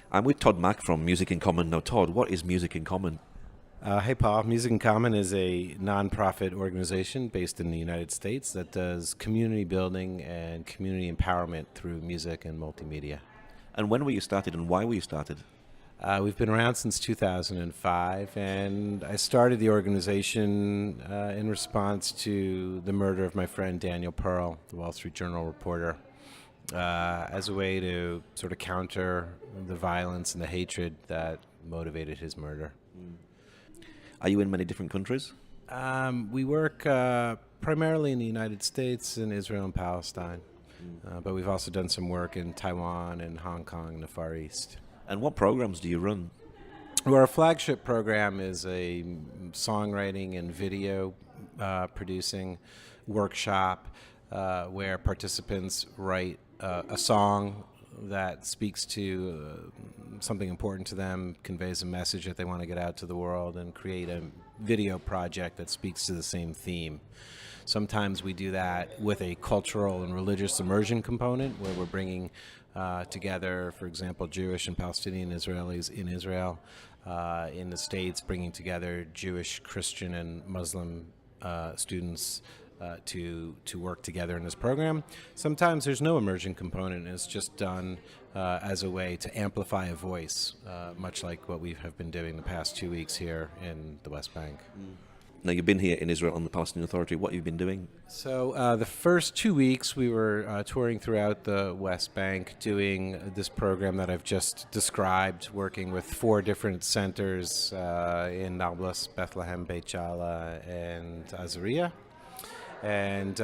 I'm with Todd Mack from Music in Common. Now, Todd, what is Music in Common? Hey, Paul. Music in Common is a nonprofit organization based in the United States that does community building and community empowerment through music and multimedia. And when were you started and why were you started? We've been around since 2005, and I started the organization in response to the murder of my friend Daniel Pearl, the Wall Street Journal reporter, as a way to sort of counter the violence and the hatred that motivated his murder. Are you in many different countries? We work primarily in the United States, in Israel and Palestine, but we've also done some work in Taiwan and Hong Kong and the Far East. And what programs do you run? Well, our flagship program is a songwriting and video producing workshop where participants write a song that speaks to something important to them, conveys a message that they want to get out to the world, and create a video project that speaks to the same theme. Sometimes we do that with a cultural and religious immersion component where we're bringing together, for example, Jewish and Palestinian Israelis in Israel, in the States, bringing together Jewish, Christian, and Muslim students to work together in this program. Sometimes there's no immersion component, and it's just done as a way to amplify a voice, much like what we have been doing the past 2 weeks here in the West Bank. Now, you've been here in Israel on the Palestinian Authority. What have you been doing? So the first 2 weeks we were touring throughout the West Bank doing this program that I've just described, working with 4 different centers in Nablus, Bethlehem, Beit Jala, and Azariah. And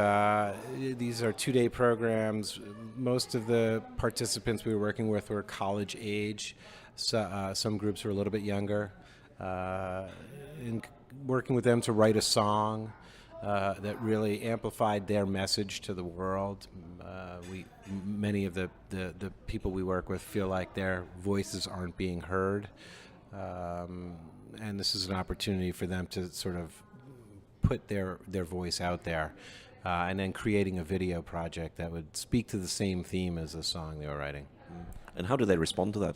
these are 2-day programs. Most of the participants we were working with were college age. So, some groups were a little bit younger. Working with them to write a song that really amplified their message to the world. Many of the people we work with feel like their voices aren't being heard. And this is an opportunity for them to sort of put their voice out there, and then creating a video project that would speak to the same theme as the song they were writing. And how do they respond to that?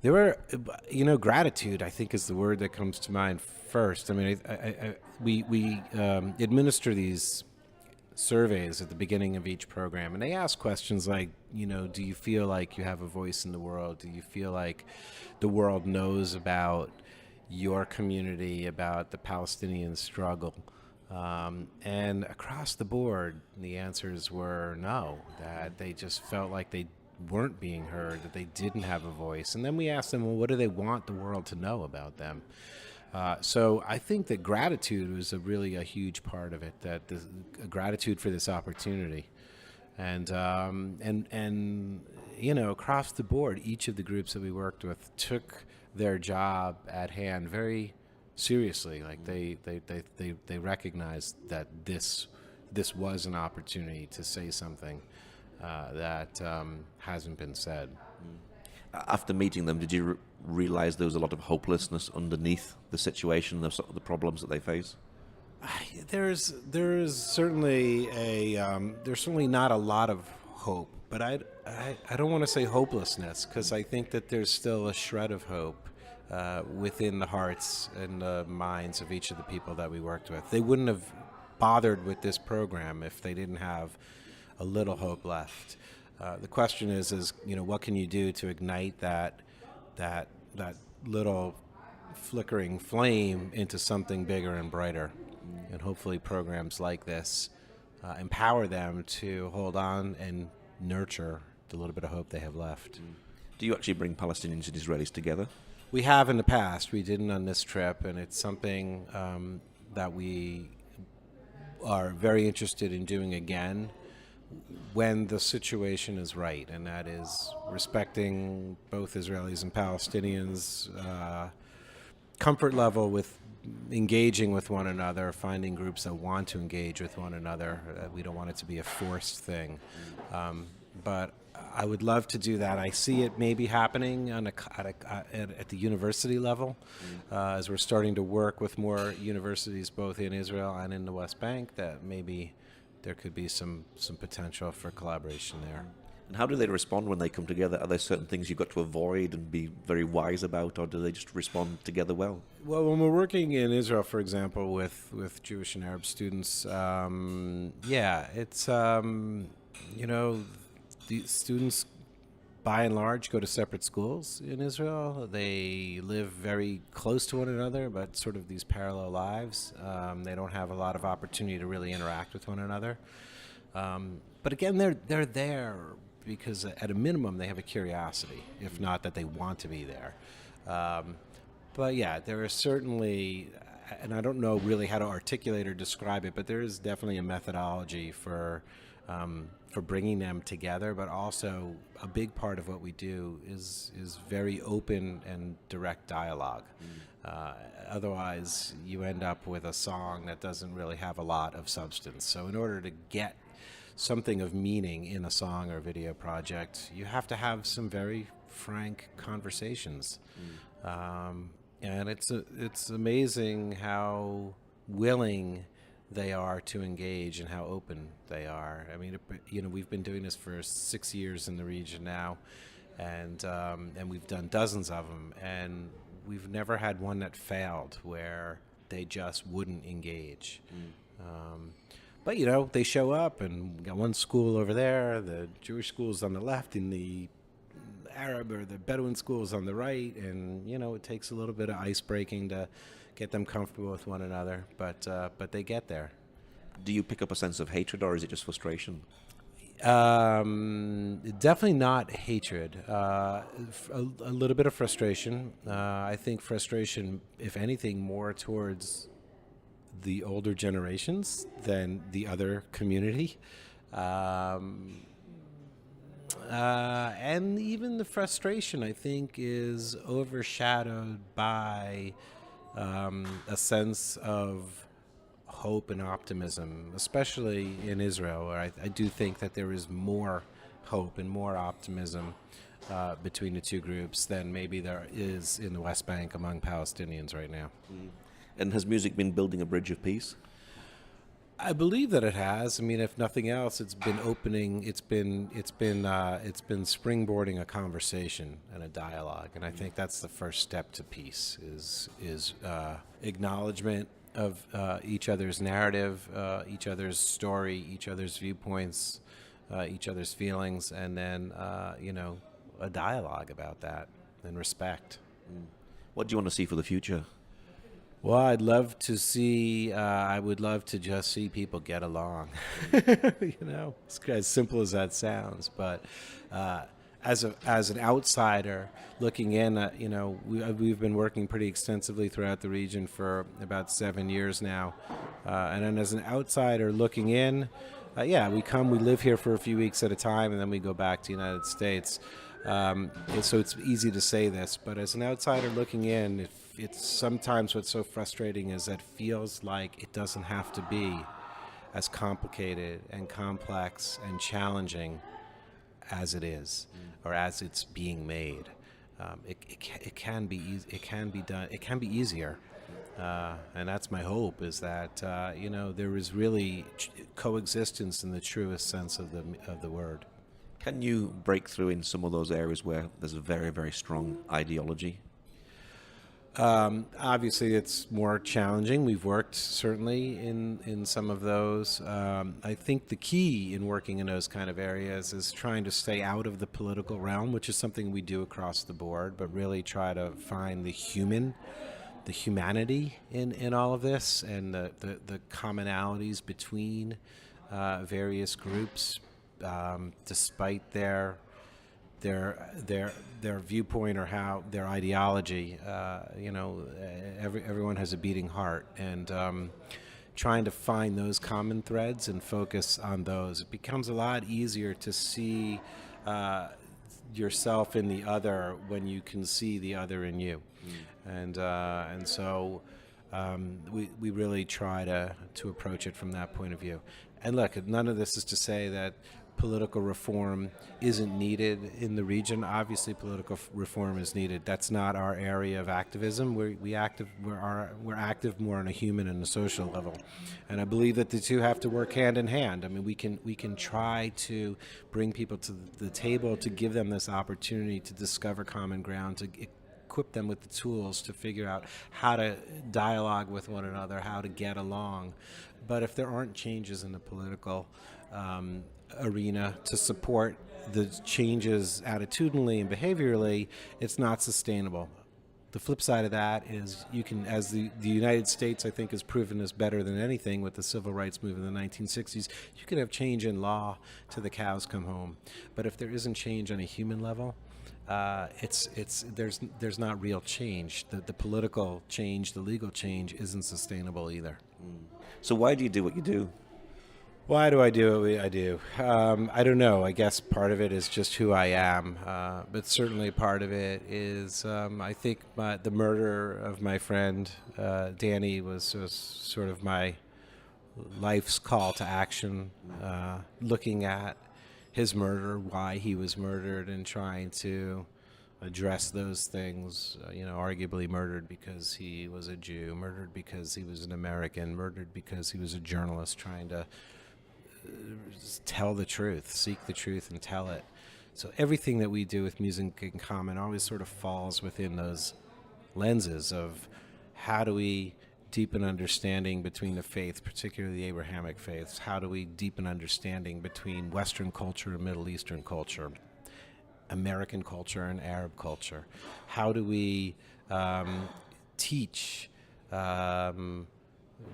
There were, gratitude, I think, is the word that comes to mind first. I mean, we administer these surveys at the beginning of each program, and they ask questions like, do you feel like you have a voice in the world? Do you feel like the world knows about your community, about the Palestinian struggle? And across the board, the answers were no, that they just felt like they weren't being heard, that they didn't have a voice. And then we asked them, well, what do they want the world to know about them? So I think that gratitude was really a huge part of it, that gratitude for this opportunity. And across the board, each of the groups that we worked with took their job at hand very seriously. Like they recognized that this was an opportunity to say something that hasn't been said. After meeting them, did you realize there was a lot of hopelessness underneath the situation, the sort of the problems that they face? There's certainly there's certainly not a lot of hope, but I don't want to say hopelessness, because I think that there's still a shred of hope within the hearts and the minds of each of the people that we worked with. They wouldn't have bothered with this program if they didn't have a little hope left. The question is, what can you do to ignite that little flickering flame into something bigger and brighter? And hopefully programs like this empower them to hold on and nurture the little bit of hope they have left. Do you actually bring Palestinians and Israelis together? We have in the past. We didn't on this trip, and it's something that we are very interested in doing again when the situation is right, and that is respecting both Israelis and Palestinians' comfort level with engaging with one another, finding groups that want to engage with one another. We don't want it to be a forced thing. But I would love to do that. I see it maybe happening at the university level, as we're starting to work with more universities both in Israel and in the West Bank, that maybe there could be some potential for collaboration there. And how do they respond when they come together? Are there certain things you've got to avoid and be very wise about, or do they just respond together well? Well, when we're working in Israel, for example, with Jewish and Arab students, yeah, it's, the students by and large go to separate schools in Israel. They live very close to one another, but sort of these parallel lives. They don't have a lot of opportunity to really interact with one another. But again, they're there because at a minimum they have a curiosity, if not that they want to be there. But yeah, there is certainly, and I don't know really how to articulate or describe it, but there is definitely a methodology for bringing them together. But also, a big part of what we do is very open and direct dialogue. Otherwise, you end up with a song that doesn't really have a lot of substance. So, in order to get something of meaning in a song or video project, you have to have some very frank conversations. And it's amazing how willing they are to engage and how open they are. I mean, we've been doing this for 6 years in the region now, and we've done dozens of them, and we've never had one that failed where they just wouldn't engage. But they show up, and we got one school over there, the Jewish school's on the left, and the Arab or the Bedouin school's on the right, and it takes a little bit of ice breaking to get them comfortable with one another, but they get there. Do you pick up a sense of hatred, or is it just frustration? Definitely not hatred. A little bit of frustration. I think frustration, if anything, more towards the older generations than the other community. And even the frustration, I think, is overshadowed by a sense of hope and optimism, especially in Israel, where I do think that there is more hope and more optimism between the two groups than maybe there is in the West Bank among Palestinians right now. And has music been building a bridge of peace? I believe that it has. I mean, if nothing else, it's been opening. It's been springboarding a conversation and a dialogue, and I think that's the first step to peace. Is acknowledgement of each other's narrative, each other's story, each other's viewpoints, each other's feelings, and then a dialogue about that and respect. What do you want to see for the future? Well, I'd love to see, I would love to just see people get along. It's as simple as that sounds. But as an outsider looking in, we've been working pretty extensively throughout the region for about 7 years now. And then as an outsider looking in, we live here for a few weeks at a time, and then we go back to the United States. So it's easy to say this, but as an outsider looking in, it's sometimes what's so frustrating is that it feels like it doesn't have to be as complicated and complex and challenging as it is, or as it's being made. It can be it can be done. It can be easier, and that's my hope. Is that there is really coexistence in the truest sense of the word. Can you break through in some of those areas where there's a very, very strong ideology? Obviously, it's more challenging. We've worked certainly in some of those. I think the key in working in those kind of areas is trying to stay out of the political realm, which is something we do across the board, but really try to find the humanity in all of this, and the commonalities between various groups, despite their viewpoint or how their ideology. Everyone has a beating heart, and trying to find those common threads and focus on those, it becomes a lot easier to see yourself in the other when you can see the other in you. And so we really try to approach it from that point of view. And look, none of this is to say that political reform isn't needed in the region. Obviously, political reform is needed. That's not our area of activism. We're active more on a human and a social level, and I believe that the two have to work hand in hand. I mean, we can try to bring people to the table to give them this opportunity to discover common ground, to equip them with the tools to figure out how to dialogue with one another, how to get along. But if there aren't changes in the political arena to support the changes attitudinally and behaviorally, it's not sustainable. The flip side of that is you can, as the United States, I think, has proven this better than anything with the civil rights movement in the 1960s, you can have change in law till the cows come home. But if there isn't change on a human level, there's not real change. The political change, the legal change isn't sustainable either. So why do you do what you do? Why do I do what I do? I don't know. I guess part of it is just who I am, but certainly part of it is I think the murder of my friend Danny was sort of my life's call to action, looking at his murder, why he was murdered, and trying to address those things, arguably murdered because he was a Jew, murdered because he was an American, murdered because he was a journalist trying to tell the truth, seek the truth and tell it. So everything that we do with Music in Common always sort of falls within those lenses of how do we deepen understanding between the faiths, particularly the Abrahamic faiths. How do we deepen understanding between Western culture and Middle Eastern culture, American culture and Arab culture? How do we teach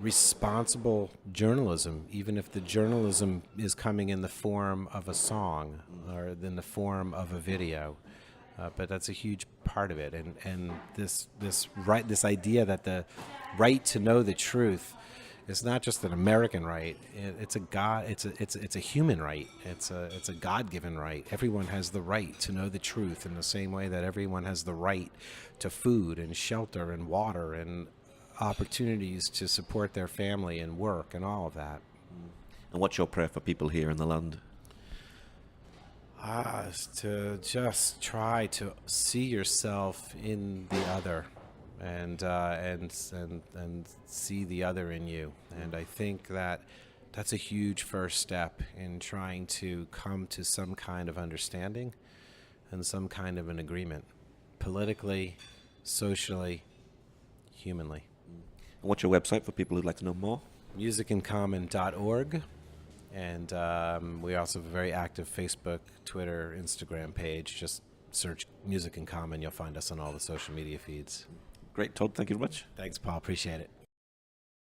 responsible journalism, even if the journalism is coming in the form of a song or in the form of a video? But that's a huge part of it, and this idea that the right to know the truth is not just an American right. It's a human right. It's a God-given right. Everyone has the right to know the truth in the same way that everyone has the right to food and shelter and water and opportunities to support their family and work and all of that. And what's your prayer for people here in the land? Is to just try to see yourself in the other, and see the other in you. And I think that's a huge first step in trying to come to some kind of understanding and some kind of an agreement, politically, socially, humanly. And what's your website for people who'd like to know more? musicincommon.org. And we also have a very active Facebook, Twitter, Instagram page. Just search Music in Common. You'll find us on all the social media feeds. Great, Todd. Thank you very much. Thanks, Paul. Appreciate it.